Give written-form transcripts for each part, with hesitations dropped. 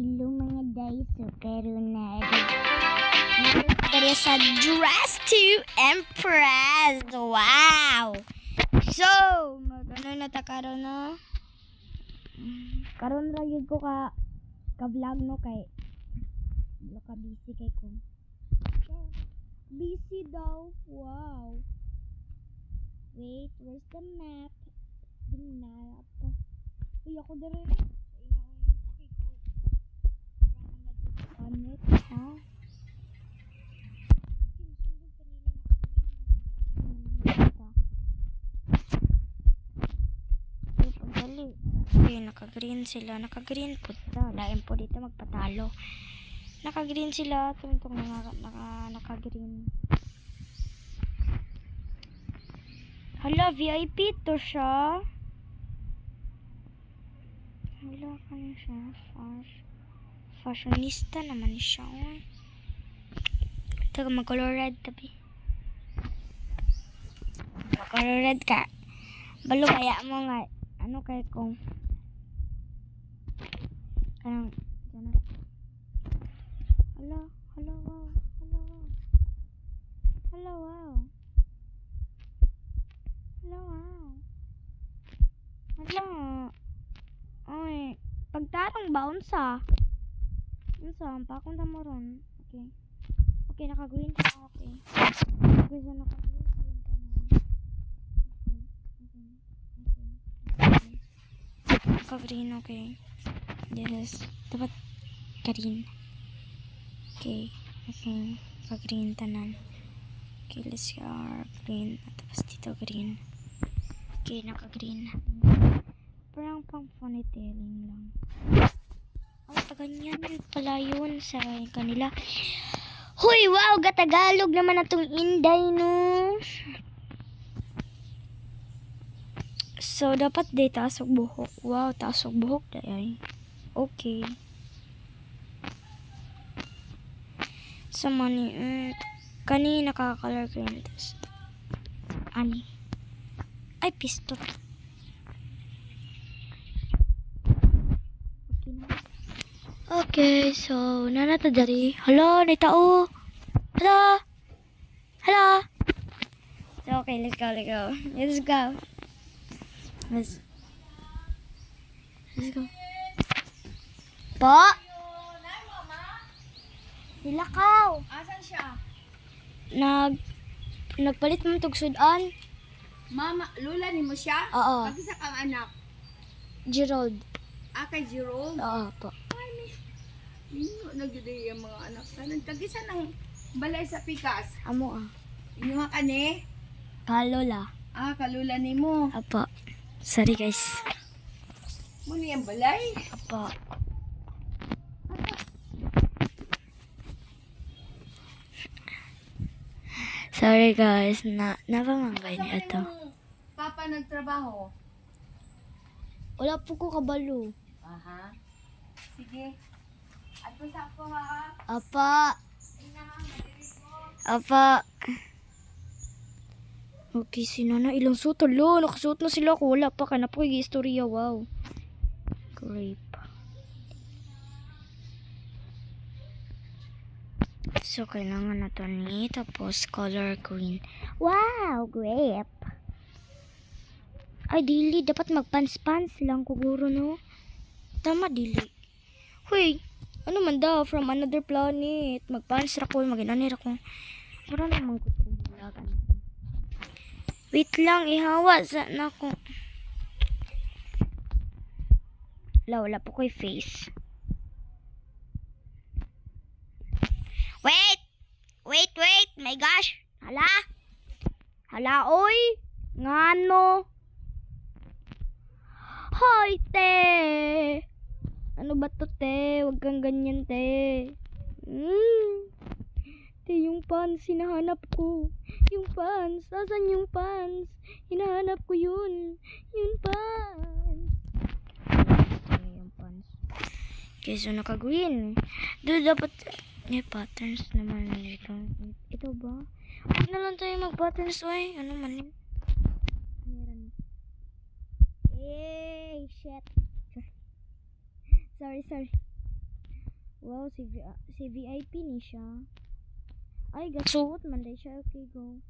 Hello mga daiso, karon na rin sa Dress to Impress. Wow! So, magano na ta karon na? Karon ra gyud ko ka-vlog no kay ka busy kay ko. Busy daw. Wow. Wait, where's the map? The map. Uy, ako dire. On it, ha? Okay, naka-green sila. Naka-green po. Lain po dito magpatalo. Naka-green sila. Tungtong naka-green. Hala, VIP to siya. Hala, kanya siya. Fashionista naman siya. Ito, mag-color red tabi. Mag-color red ka. Balo kaya mo nga. Ano kay kong kanang hala, wow. Ay, pagtarong bounce Yung saan pa akong tamoron. Okay, naka-green pa. Okay, so naka-green pa naman. Naka-green, okay. Yes, dapat ka-green. Okay, naka-green tanan. Okay, let's go. Green. Tapos dito green. Okay, naka-green. Parang pang ponytailing lang. Ganyan pala yun sa kanila. Huy, wow, gatagalog naman atong Inday, no? So, dapat day tasok buhok. Wow, tasok buhok day. Okay. Sa money, kani nakaka-color green. Ani. Ay, pistol. Okay, so nanata dari. Hello, ni tao. Hello. So, okay, let's go. Let's go. Po. Nilakaw. Asan siya? Nagpalit mo tog sudan. Mama, lula ni mo siya? Oo. Pag-isa kang anak. Gerald. Kay Gerald? Oo po. Ninyo nagyuday ang mga anak sa nagkagisa ng balay sa pikas. Amo Yung mga kane? Kalola. Kalula ni mo. Apo. Sorry guys. Muna yung balay? Apo. Sorry guys, napamanggay niya ito. Papa nagtrabaho? Wala po ko kabalo. Aha. Sige. At sa ako ha? Apa. Okay, sino na? Ilang suot? Alo, nakasuot na sila ko. Wala pa ka na po yung istorya. Wow. Grape. So, kailangan na to ni. Tapos, color green. Wow, grape. Ay, dili. Dapat magpans-pans lang kuguro, no? Tama, dili. Huy, ano man daw? From another planet. Magpans ra ko. Maginanir ako. Wala namang kutulagan. Wait lang, ihawa sa nako. Wala po ko'y face. Wait. My gosh. Hala, oy. Ngano? Hoy, te. Ano ba to, te? Huwag kang ganyan, te. Te, yung pants, hinahanap ko. Yung pants. Asan yung pants? Hinahanap ko yun. Yung pants. Yung pants. Okay, so naka-green. Doon dapat, may patterns naman dito. Ito ba? Huwag na lang tayo mag-patterns, oy. Ano man yun? Meron. Shit. Sorry. Wow, si VIP ni siya. Ay, gasuot man day siya. Okay, go.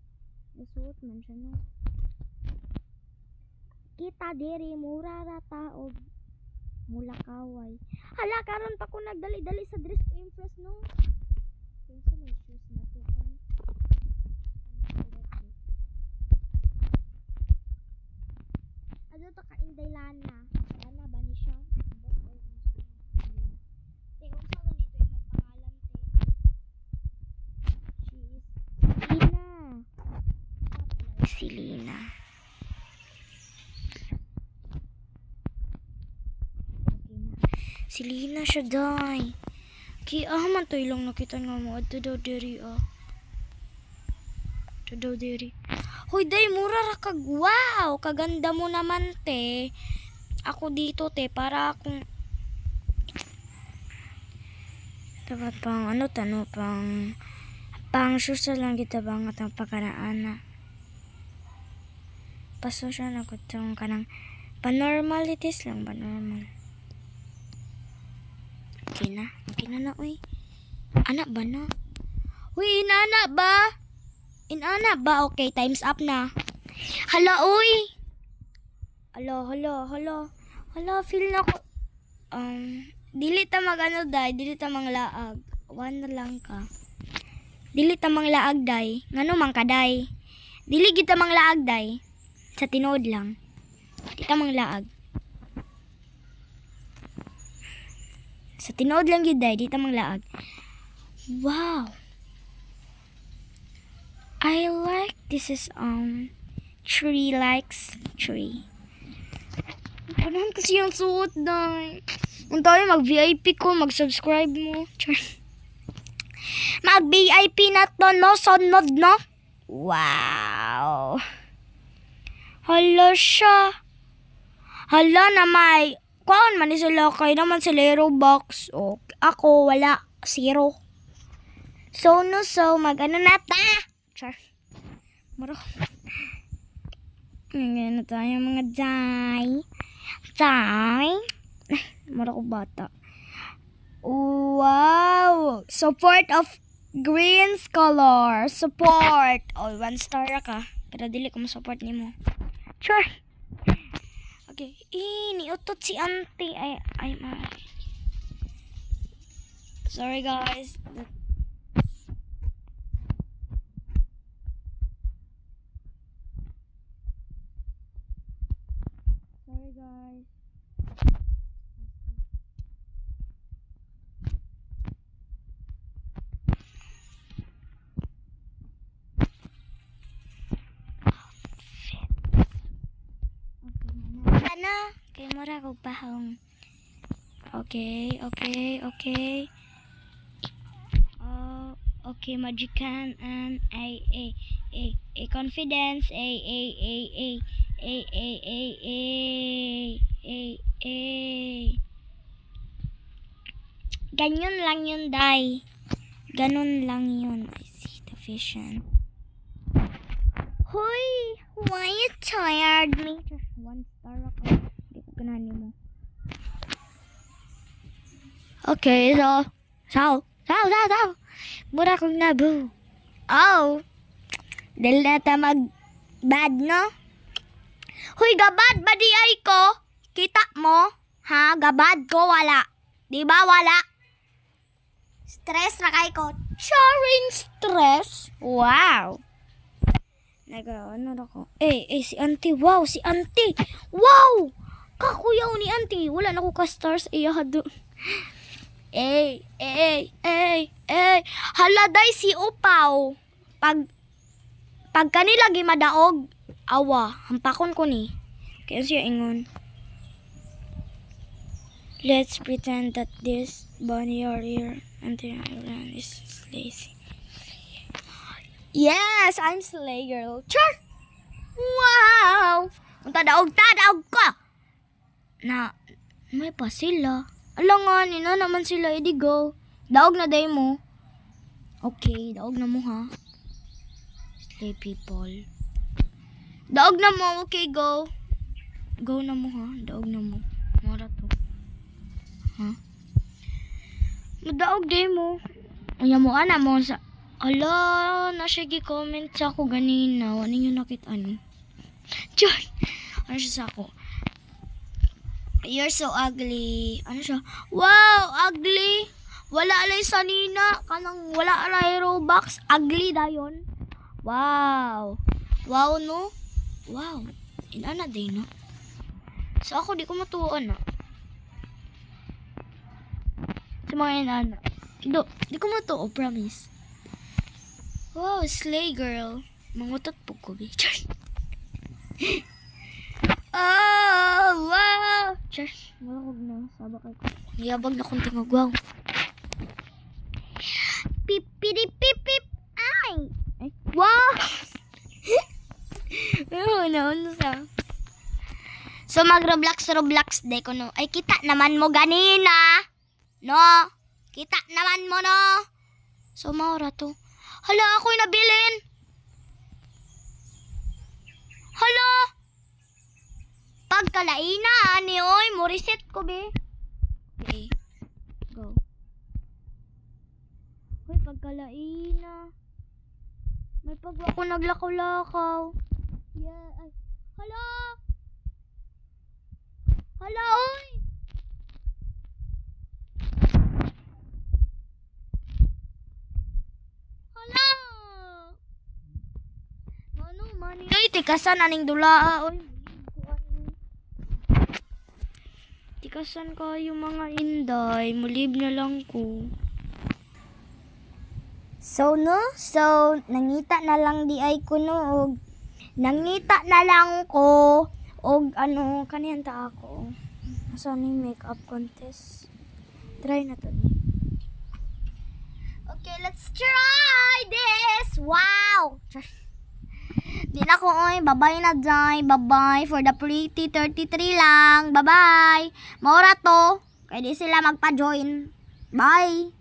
Gasuot man siya, no? Kita diri, mura ra taog. Mula kaway. Hala, karon pa ko nagdali-dali sa dress to impress, no? Kinsa may shoes na to? Ano to ka Inday Lana? Lana ba ni siya? Unsa ganito imong pangalan, te? She is Lina. Si Lina. Si Lina siya, day. Kaya man to ilang nakita nga mo. Ato daw diri, Ato daw diri. Hoy, day, mura ra kag. Wow! Kaganda mo naman, te. Ako dito, te. Para akong... Dapat pang, pang shoes lang kita bangat ang pagkanaana. Paso siya na ko itong kanang panormalities lang ba, normal. Okay na, uy. Anak ba na? Uy, inana ba? Inana ba? Okay, time's up na. Hala, uy. Hala, feel na ko. Dili ta magano, day. Dili ta manglaag. One na lang ka. Dili ta manglaag, day. Ngano man ka, day? Dili kita manglaag, day. Sa tinood lang. Dili ta manglaag. Sa tinood lang yun, day. Dili ta manglaag. Wow. I like this is tree likes tree. Parang kasi yung suot, day. Kung tayo mag-VIP ko, mag-subscribe mo. Mag-VIP na to, no? Sonod, no? Wow. Hala siya. Hala na may... Kuan man sila kay naman sila Robux. O, ako, wala. 0. So, mag-ano na ta? Char. Maro. Ngayon na tayo mga day. Mara ko bata. Wow! Support of Green's color. Support. Oh, 1 star ka. Pero dili ko ma-support ni mo. Sure. Okay. Niutot si auntie. Ay, sorry guys. Sorry guys. Ano? Kay mura ko pahong. Okay. Okay, Magican and a confidence, a ganyan lang yun, day. Ganun lang yun. I see the vision. Hoy, why you tired me? Just 1 star ako. Hindi ko ganani mo. Okay, so. Mura kong nabu. Oh. Dahil na ta mag-bad, no? Hoy, gabad ba di ay ko? Kita mo? Ha? Gabad ko, wala. Di ba wala? Stress na kay ko. Sharing stress? Wow. Ano ko? Si auntie. Wow, si auntie. Wow! Kakuyaw ni auntie. Wala na ko ka-stars. Hado. Hala, day si Upaw. Pag kanila gimadaog, awa, hampakon ko ni. Kaya siya ingon. Let's pretend that this bunny or here until Iran is lazy. Yes, I'm Slay Girl. Char! Wow! Tadaog ko! Na, may pa sila. Alangan, ina naman sila, edi go. Daog na day mo. Okay, daog na mo ha. Slay people. Daog na mo, okay, go. Go na mo ha, daog na mo. Mara to. Ha? Madaog day mo. Unya mo ana mo sa ala na siya gi-comment sa ako ganina. Wa ninyo nakita-an. Joy. Ano siya sa ako? You're so ugly. Ano siya? Wow, ugly. Wala alay sa nina. Kanang wala alay Robux. Ugly dayon. Wow. Wow no? Wow. Inana day no? So ako di ko matuon na. Sa mga inana. Di ko matuo, promise. Wow, slay girl. Mangutot po ko, bitch. Oh, wow. Church, malakog na. Sabak ako. Yabag na kong tingog, wow. Pip. Ay. Wow. Ano sa? So, mag-Roblox de ko, no. Ay, kita naman mo ganina. No. Kita naman mo, no. So, maura to. Hala, ako'y nabilin. Hala. Pagkalaina, ani, oy. Mo reset ko, be. Okay. Go. Uy, pagkalaina. May pagwa ko naglakaw-lakaw. Yeah. Ay. Hala. Hala, oy. Hala. Ano, mani? Ay, tikasan aning dulaa, oy. Tikasan kayo mga inday. Mulib na lang ko. So, no? So, nangita na lang di ay ko no. Og, nangita na lang ko. Og, ano, kaniyanta ako. Asan yung makeup contest? Try na to. Okay, let's try this! Wow! Di na ko, oy. Bye-bye na, Jai. Bye-bye for the pretty 33 lang. Bye-bye. Maura to. Kaya di sila magpa-join. Bye!